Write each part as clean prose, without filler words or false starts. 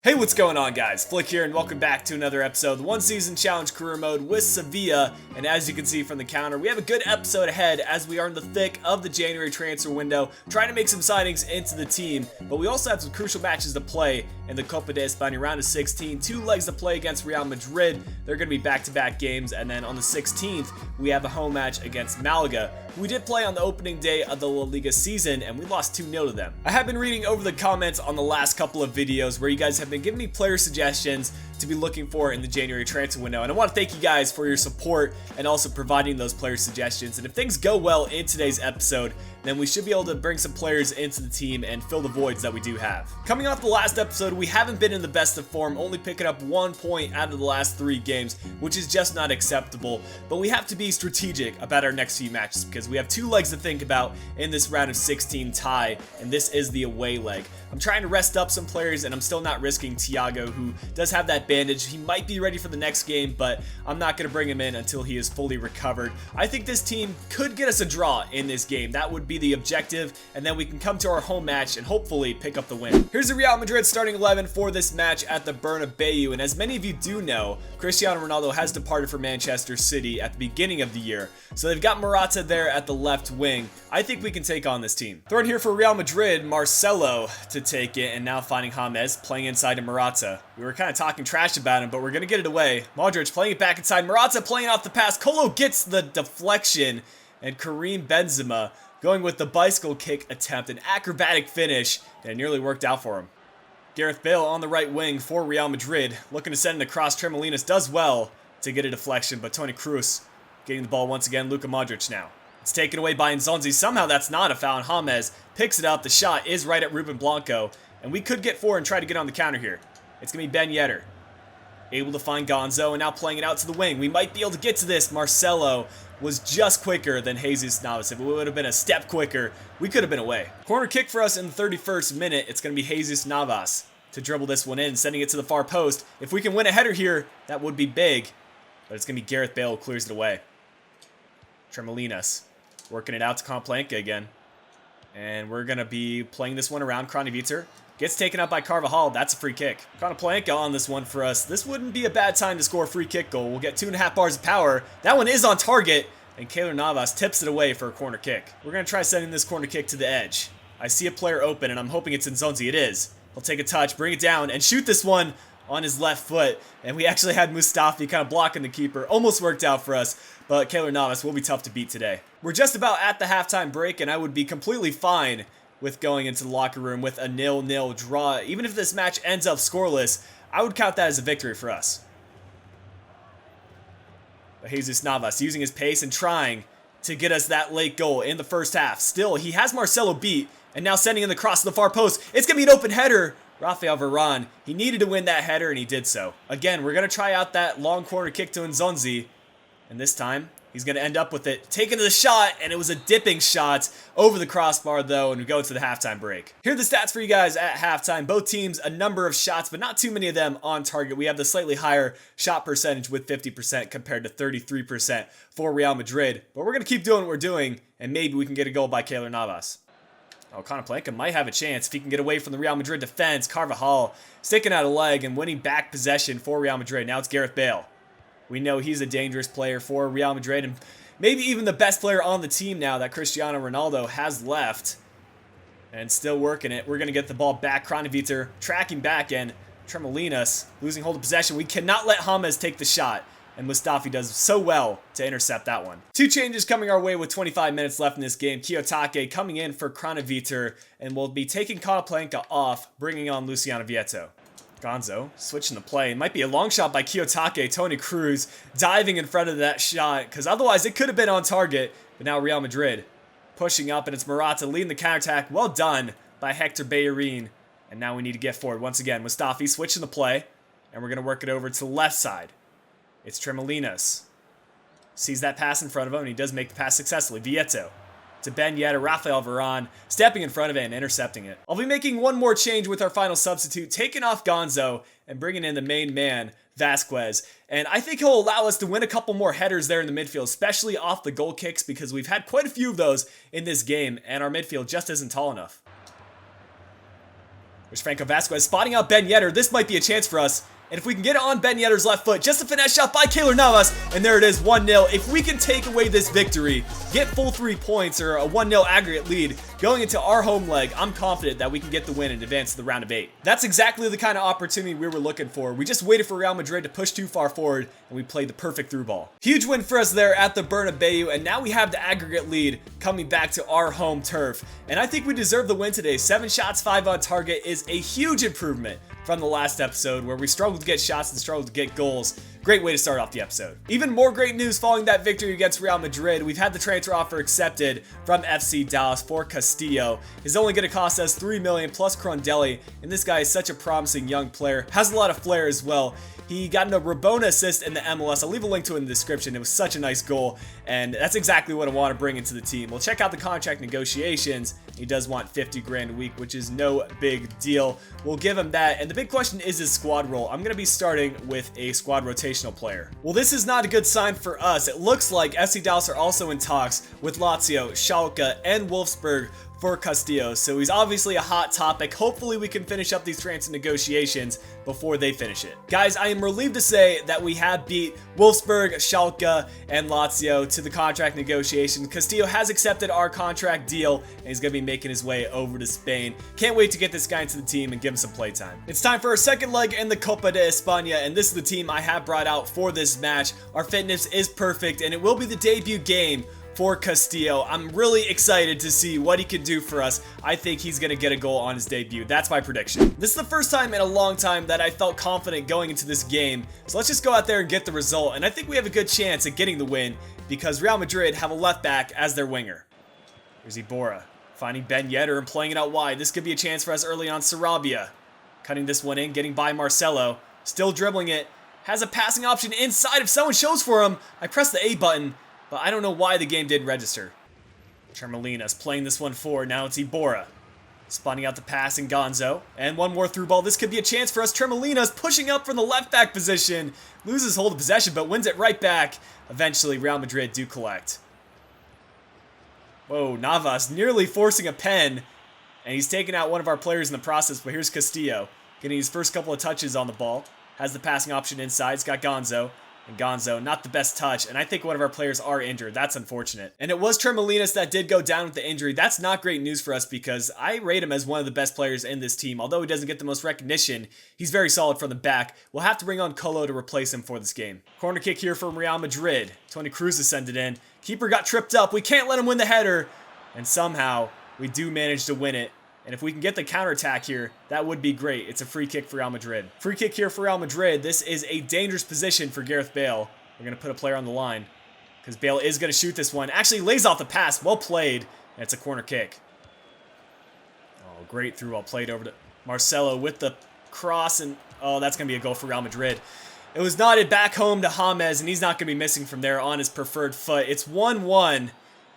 Hey, what's going on, guys? Flick here, and welcome back to another episode of the One Season Challenge Career Mode with Sevilla. And as you can see from the counter, we have a good episode ahead as we are in the thick of the January transfer window, trying to make some signings into the team. But we also have some crucial matches to play in the Copa de España round of 16. 2 legs to play against Real Madrid. They're going to be back-to-back games. And then on the 16th, we have a home match against Malaga, who we did play on the opening day of the La Liga season, and we lost 2-0 to them. I have been reading over the comments on the last couple of videos where you guys have been giving me player suggestions to be looking for in the January transfer window, and I want to thank you guys for your support and also providing those player suggestions. And if things go well in today's episode, then we should be able to bring some players into the team and fill the voids that we do have. Coming off the last episode, we haven't been in the best of form, only picking up 1 point out of the last 3 games, which is just not acceptable. But we have to be strategic about our next few matches because we have 2 legs to think about in this round of 16 tie, and this is the away leg. I'm trying to rest up some players, and I'm still not risking Thiago, who does have that bandage. He might be ready for the next game, but I'm not going to bring him in until he is fully recovered. I think this team could get us a draw in this game. That would be the objective, and then we can come to our home match and hopefully pick up the win. Here's the Real Madrid starting 11 for this match at the Bernabeu, and as many of you do know, Cristiano Ronaldo has departed for Manchester City at the beginning of the year, so they've got Morata there at the left wing. I think we can take on this team. Thrown here for Real Madrid, Marcelo to take it, and now finding James playing inside to Morata. We were kind of talking trash about him, but we're going to get it away. Modric playing it back inside, Morata playing off the pass, Colo gets the deflection, and Karim Benzema going with the bicycle kick attempt, an acrobatic finish, and it nearly worked out for him. Gareth Bale on the right wing for Real Madrid, looking to send it across. Tremolinas does well to get a deflection, but Toni Kroos getting the ball once again. Luka Modric now. It's taken away by Nzonzi. Somehow that's not a foul. James picks it up. The shot is right at Ruben Blanco, and we could get 4 and try to get on the counter here. It's going to be Ben Yedder. Able to find Gonzo, and now playing it out to the wing. We might be able to get to this. Marcelo was just quicker than Jesus Navas. If it would have been a step quicker, we could have been away. Corner kick for us in the 31st minute. It's going to be Jesus Navas to dribble this one in, sending it to the far post. If we can win a header here, that would be big, but it's going to be Gareth Bale who clears it away. Tremolinas working it out to Komplanka again. And we're going to be playing this one around. Kranjeviter gets taken up by Carvajal. That's a free kick. Komplanka on this one for us. This wouldn't be a bad time to score a free kick goal. We'll get 2.5 bars of power. That one is on target, and Keylor Navas tips it away for a corner kick. We're going to try sending this corner kick to the edge. I see a player open, and I'm hoping it's Nzonzi. It is. He'll take a touch, bring it down, and shoot this one on his left foot. And we actually had Mustafi kind of blocking the keeper. Almost worked out for us, but Keylor Navas will be tough to beat today. We're just about at the halftime break, and I would be completely fine with going into the locker room with a 0-0 draw. Even if this match ends up scoreless, I would count that as a victory for us. But Jesus Navas using his pace and trying to get us that late goal in the first half. Still, he has Marcelo beat, and now sending in the cross to the far post. It's going to be an open header. Rafael Varane, he needed to win that header, and he did so. Again, we're going to try out that long corner kick to Nzonzi, and this time, he's going to end up with it, taking the shot, and it was a dipping shot over the crossbar, though, and we go to the halftime break. Here are the stats for you guys at halftime. Both teams, a number of shots, but not too many of them on target. We have the slightly higher shot percentage with 50% compared to 33% for Real Madrid. But we're going to keep doing what we're doing, and maybe we can get a goal by Keylor Navas. Oh, Komplanka might have a chance if he can get away from the Real Madrid defense. Carvajal sticking out a leg and winning back possession for Real Madrid. Now it's Gareth Bale. We know he's a dangerous player for Real Madrid, and maybe even the best player on the team now that Cristiano Ronaldo has left. And still working it. We're going to get the ball back. Kranjeviter tracking back, and Tremolinas losing hold of possession. We cannot let James take the shot, and Mustafi does so well to intercept that one. 2 changes coming our way with 25 minutes left in this game. Kiyotake coming in for Kranjeviter, and we'll be taking Komplanka off, bringing on Luciano Vieto. Gonzo switching the play. It might be a long shot by Kiyotake. Toni Kroos diving in front of that shot, because otherwise it could have been on target. But now Real Madrid pushing up, and it's Morata leading the counterattack. Well done by Hector Bellerin. And now we need to get forward once again. Mustafi switching the play, and we're going to work it over to the left side. It's Tremolinas. Sees that pass in front of him, and he does make the pass successfully. Vieto to Ben Yedder, Rafael Varane, stepping in front of it and intercepting it. I'll be making one more change with our final substitute, taking off Gonzo and bringing in the main man, Vasquez. And I think he'll allow us to win a couple more headers there in the midfield, especially off the goal kicks, because we've had quite a few of those in this game, and our midfield just isn't tall enough. There's Franco Vasquez spotting out Ben Yedder. This might be a chance for us. And if we can get it on Ben Yedder's left foot, just a finesse shot by Keylor Navas, and there it is, 1-0. If we can take away this victory, get full 3 points or a 1-0 aggregate lead going into our home leg, I'm confident that we can get the win and advance to the round of 8. That's exactly the kind of opportunity we were looking for. We just waited for Real Madrid to push too far forward, and we played the perfect through ball. Huge win for us there at the Bernabeu, and now we have the aggregate lead coming back to our home turf. And I think we deserve the win today. 7 shots, 5 on target is a huge improvement from the last episode where we struggled to get shots and struggled to get goals. Great way to start off the episode. Even more great news following that victory against Real Madrid. We've had the transfer offer accepted from FC Dallas for Castillo. It's only going to cost us $3 million plus Crondelli, and this guy is such a promising young player. Has a lot of flair as well. He got a Rabona assist in the MLS. I'll leave a link to it in the description. It was such a nice goal, and that's exactly what I want to bring into the team. We'll check out the contract negotiations. He does want 50 grand a week, which is no big deal. We'll give him that, and the big question is his squad role. I'm going to be starting with a squad rotational player. Well, this is not a good sign for us. It looks like FC Dallas are also in talks with Lazio, Schalke, and Wolfsburg for Castillo, so he's obviously a hot topic. Hopefully we can finish up these transfer negotiations before they finish it. Guys, I am relieved to say that we have beat Wolfsburg, Schalke, and Lazio to the contract negotiation. Castillo has accepted our contract deal, and he's going to be making his way over to Spain. Can't wait to get this guy into the team and give him some playtime. It's time for our second leg in the Copa de España, and this is the team I have brought out for this match. Our fitness is perfect, and it will be the debut game for Castillo. I'm really excited to see what he can do for us. I think he's going to get a goal on his debut. That's my prediction. This is the first time in a long time that I felt confident going into this game. So let's just go out there and get the result. And I think we have a good chance at getting the win because Real Madrid have a left back as their winger. Here's Iborra finding Ben Yedder and playing it out wide. This could be a chance for us early on. Sarabia cutting this one in, getting by Marcelo. Still dribbling it. Has a passing option inside. If someone shows for him, I press the A button. But I don't know why the game didn't register. Chermolina's playing this one forward. Now it's Iborra. Spawning out the pass in Gonzo. And one more through ball. This could be a chance for us. Chermolina's pushing up from the left back position. Loses hold of possession, but wins it right back. Eventually, Real Madrid do collect. Whoa, Navas nearly forcing a pen. And he's taken out one of our players in the process. But here's Castillo. Getting his first couple of touches on the ball. Has the passing option inside. It's got Gonzo. And Gonzo, not the best touch, and I think one of our players are injured. That's unfortunate. And it was Tremolinas that did go down with the injury. That's not great news for us because I rate him as one of the best players in this team. Although he doesn't get the most recognition, he's very solid from the back. We'll have to bring on Colo to replace him for this game. Corner kick here from Real Madrid. Toni Kroos has sent it in. Keeper got tripped up. We can't let him win the header. And somehow, we do manage to win it. And if we can get the counterattack here, that would be great. It's a free kick for Real Madrid. Free kick here for Real Madrid. This is a dangerous position for Gareth Bale. We're going to put a player on the line because Bale is going to shoot this one. Actually lays off the pass. Well played. And it's a corner kick. Oh, great through ball played over to Marcelo with the cross. And oh, that's going to be a goal for Real Madrid. It was knotted back home to James, and he's not going to be missing from there on his preferred foot. It's 1-1.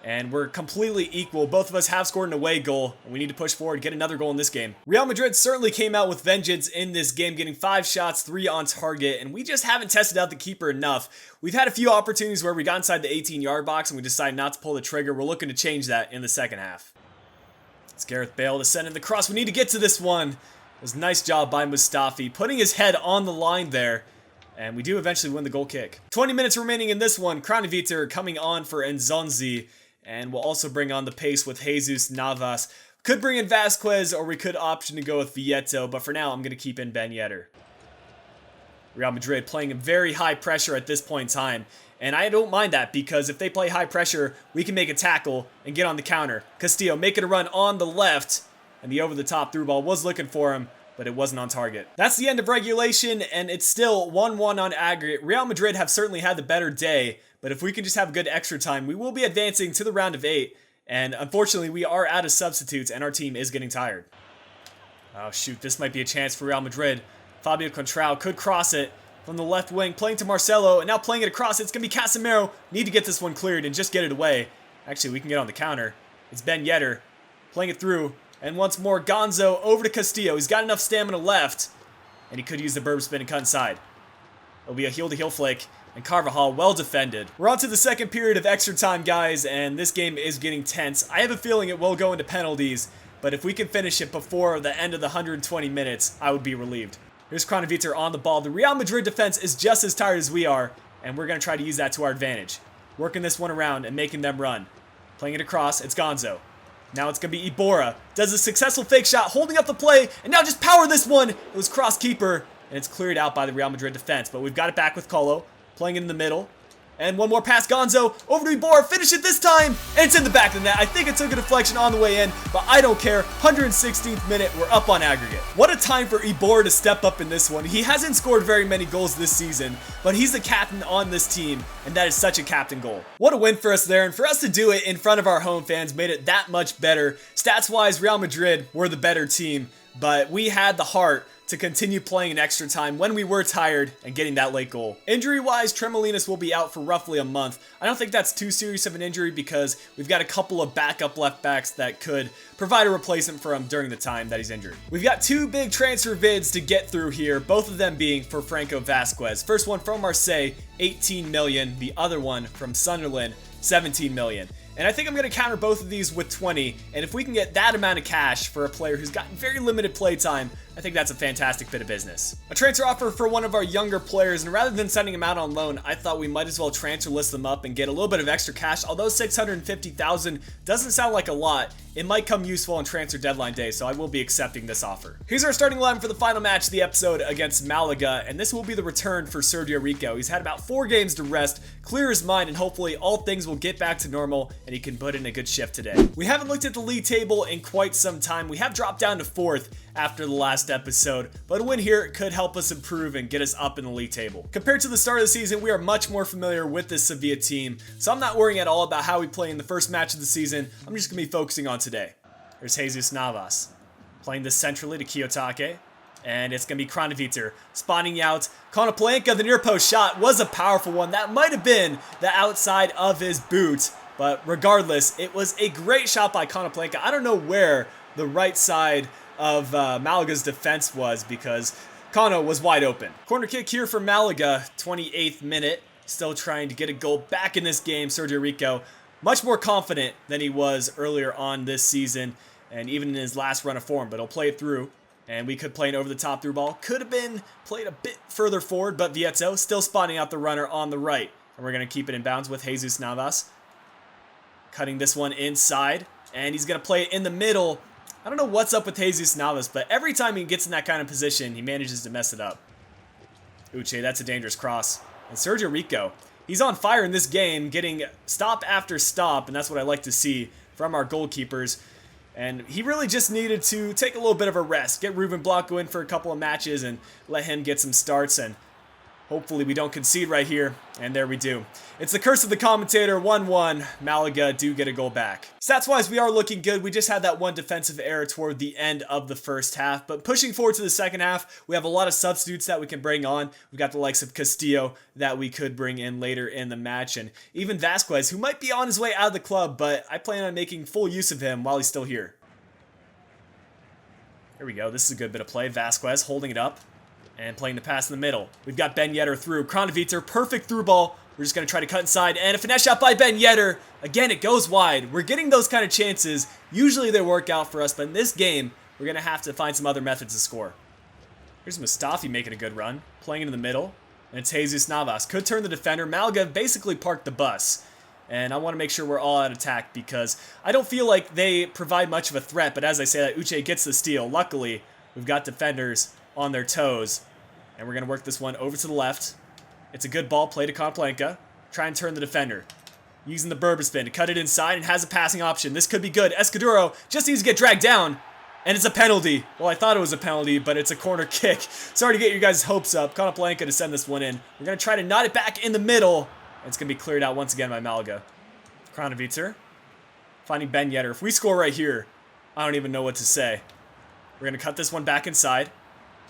And we're completely equal. Both of us have scored an away goal, and we need to push forward, get another goal in this game. Real Madrid certainly came out with vengeance in this game, getting 5 shots, 3 on target, and we just haven't tested out the keeper enough. We've had a few opportunities where we got inside the 18-yard box, and we decided not to pull the trigger. We're looking to change that in the second half. It's Gareth Bale to send in the cross. We need to get to this one. It was a nice job by Mustafi, putting his head on the line there. And we do eventually win the goal kick. 20 minutes remaining in this one. Kraneviter coming on for Nzonzi. And we'll also bring on the pace with Jesus Navas. Could bring in Vasquez, or we could option to go with Vieto, but for now, I'm going to keep in Ben Yedder. Real Madrid playing very high pressure at this point in time. And I don't mind that, because if they play high pressure, we can make a tackle and get on the counter. Castillo making a run on the left, and the over-the-top through ball was looking for him, but it wasn't on target. That's the end of regulation, and it's still 1-1 on aggregate. Real Madrid have certainly had the better day, but if we can just have a good extra time, we will be advancing to the round of 8. And unfortunately, we are out of substitutes, and our team is getting tired. Oh, shoot. This might be a chance for Real Madrid. Fabio Contrao could cross it from the left wing, playing to Marcelo, and now playing it across. It's going to be Casemiro. Need to get this one cleared and just get it away. Actually, we can get on the counter. It's Ben Yedder playing it through. And once more, Gonzo over to Castillo. He's got enough stamina left, and he could use the Burb spin and cut inside. It'll be a heel-to-heel flick. And Carvajal, well defended. We're on to the second period of extra time, guys, and this game is getting tense. I have a feeling it will go into penalties, but if we can finish it before the end of the 120 minutes, I would be relieved. Here's Kronovicer on the ball. The Real Madrid defense is just as tired as we are, and we're going to try to use that to our advantage. Working this one around and making them run. Playing it across, it's Gonzo. Now it's going to be Iborra. Does a successful fake shot, holding up the play, and now just power this one. It was cross keeper, and it's cleared out by the Real Madrid defense, but we've got it back with Colo. Playing it in the middle. And one more pass, Gonzo, over to Iborra, finish it this time, and it's in the back of the net. I think it took a deflection on the way in, but I don't care. 116th minute, we're up on aggregate. What a time for Iborra to step up in this one. He hasn't scored very many goals this season, but he's the captain on this team, and that is such a captain goal. What a win for us there, and for us to do it in front of our home fans made it that much better. Stats-wise, Real Madrid were the better team, but we had the heart to continue playing in extra time when we were tired and getting that late goal. Injury-wise, Tremolinas will be out for roughly a month. I don't think that's too serious of an injury because we've got a couple of backup left backs that could provide a replacement for him during the time that he's injured. We've got two big transfer bids to get through here, both of them being for Franco Vasquez. First one from Marseille, 18 million. The other one from Sunderland, 17 million. And I think I'm going to counter both of these with 20, and if we can get that amount of cash for a player who's gotten very limited play time, I think that's a fantastic bit of business. A transfer offer for one of our younger players, and rather than sending him out on loan, I thought we might as well transfer list them up and get a little bit of extra cash. Although 650,000 doesn't sound like a lot, it might come useful on transfer deadline day, so I will be accepting this offer. Here's our starting 11 for the final match of the episode against Malaga, and this will be the return for Sergio Rico. He's had about 4 games to rest, clear his mind, and hopefully all things will get back to normal and he can put in a good shift today. We haven't looked at the league table in quite some time. We have dropped down to 4th after the last episode, but a win here could help us improve and get us up in the league table. Compared to the start of the season, we are much more familiar with this Sevilla team, so I'm not worrying at all about how we play in the first match of the season. I'm just going to be focusing on today. There's Jesus Navas playing this centrally to Kiyotake, and it's going to be Kronovicer spawning out. Konoplyanka, the near post shot was a powerful one. That might have been the outside of his boot, but regardless, it was a great shot by Konoplyanka. I don't know where the right side of Malaga's defense was because Kono was wide open. Corner kick here for Malaga, 28th minute. Still trying to get a goal back in this game. Sergio Rico, much more confident than he was earlier on this season and even in his last run of form, but he'll play it through. And we could play an over-the-top through ball. Could have been played a bit further forward, but Vietzo still spotting out the runner on the right. And we're going to keep it in bounds with Jesus Navas. Cutting this one inside, and he's going to play it in the middle. I don't know what's up with Jesus Navas, but every time he gets in that kind of position, he manages to mess it up. Uche, that's a dangerous cross. And Sergio Rico, he's on fire in this game, getting stop after stop, and that's what I like to see from our goalkeepers. And he really just needed to take a little bit of a rest, get Ruben Blanco in for a couple of matches, and let him get some starts, and hopefully we don't concede right here, and there we do. It's the curse of the commentator, 1-1. Malaga do get a goal back. Stats-wise, we are looking good. We just had that one defensive error toward the end of the first half, but pushing forward to the second half, we have a lot of substitutes that we can bring on. We've got the likes of Castillo that we could bring in later in the match, and even Vasquez, who might be on his way out of the club, but I plan on making full use of him while he's still here. Here we go. This is a good bit of play. Vasquez holding it up and playing the pass in the middle. We've got Ben Yedder through. Kronovicer, perfect through ball. We're just going to try to cut inside, and a finesse shot by Ben Yedder. Again, it goes wide. We're getting those kind of chances. Usually they work out for us, but in this game, we're going to have to find some other methods to score. Here's Mustafi making a good run, playing into the middle, and it's Jesus Navas. Could turn the defender. Malaga basically parked the bus, and I want to make sure we're all out of attack because I don't feel like they provide much of a threat, but as I say that, Uche gets the steal. Luckily, we've got defenders on their toes, and we're going to work this one over to the left. It's a good ball, play to Konoplyanka. Try and turn the defender. Using the Berber spin to cut it inside and has a passing option. This could be good. Escudero just needs to get dragged down. And it's a penalty. Well, I thought it was a penalty, but it's a corner kick. Sorry to get your guys' hopes up. Konoplyanka to send this one in. We're going to try to knot it back in the middle. And it's going to be cleared out once again by Malaga. Kronovicer finding Ben Yedder. If we score right here, I don't even know what to say. We're going to cut this one back inside.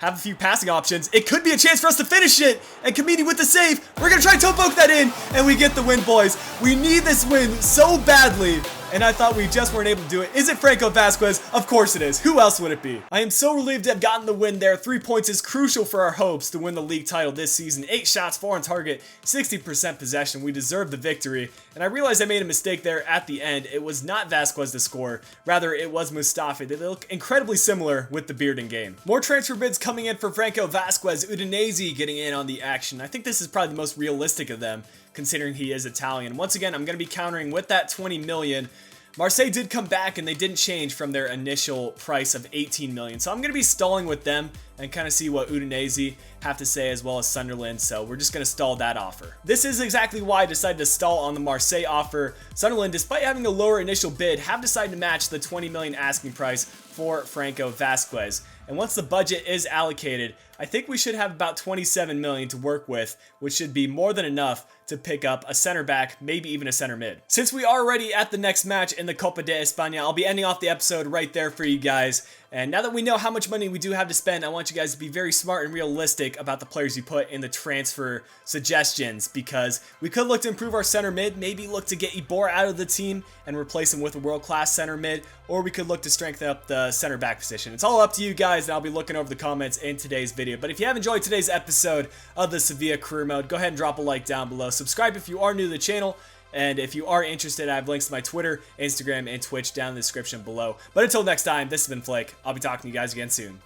Have a few passing options. It could be a chance for us to finish it. And Kamini with the save. We're going to try to poke that in. And we get the win, boys. We need this win so badly. and I thought we just weren't able to do it. Is it Franco Vasquez? Of course it is. Who else would it be? I am so relieved to have gotten the win there. 3 points is crucial for our hopes to win the league title this season. 8 shots, 4 on target, 60% possession. We deserve the victory, and I realized I made a mistake there at the end. It was not Vasquez to score. Rather, it was Mustafi. They look incredibly similar with the beard in game. More transfer bids coming in for Franco Vasquez. Udinese getting in on the action. I think this is probably the most realistic of them, considering he is Italian. Once again, I'm going to be countering with that 20 million. Marseille did come back and they didn't change from their initial price of 18 million. So I'm going to be stalling with them and kind of see what Udinese have to say, as well as Sunderland. So we're just going to stall that offer. This is exactly why I decided to stall on the Marseille offer. Sunderland, despite having a lower initial bid, have decided to match the 20 million asking price for Franco Vasquez. And once the budget is allocated, I think we should have about 27 million to work with, which should be more than enough to pick up a center back, maybe even a center mid. Since we are already at the next match in the Copa de España, I'll be ending off the episode right there for you guys. And now that we know how much money we do have to spend, I want you guys to be very smart and realistic about the players you put in the transfer suggestions, because we could look to improve our center mid, maybe look to get Ibor out of the team and replace him with a world-class center mid, or we could look to strengthen up the center back position. It's all up to you guys, and I'll be looking over the comments in today's video. But if you have enjoyed today's episode of the Sevilla career mode, go ahead and drop a like down below. Subscribe if you are new to the channel. And if you are interested, I have links to my Twitter, Instagram, and Twitch down in the description below. But until next time, this has been Flake. I'll be talking to you guys again soon.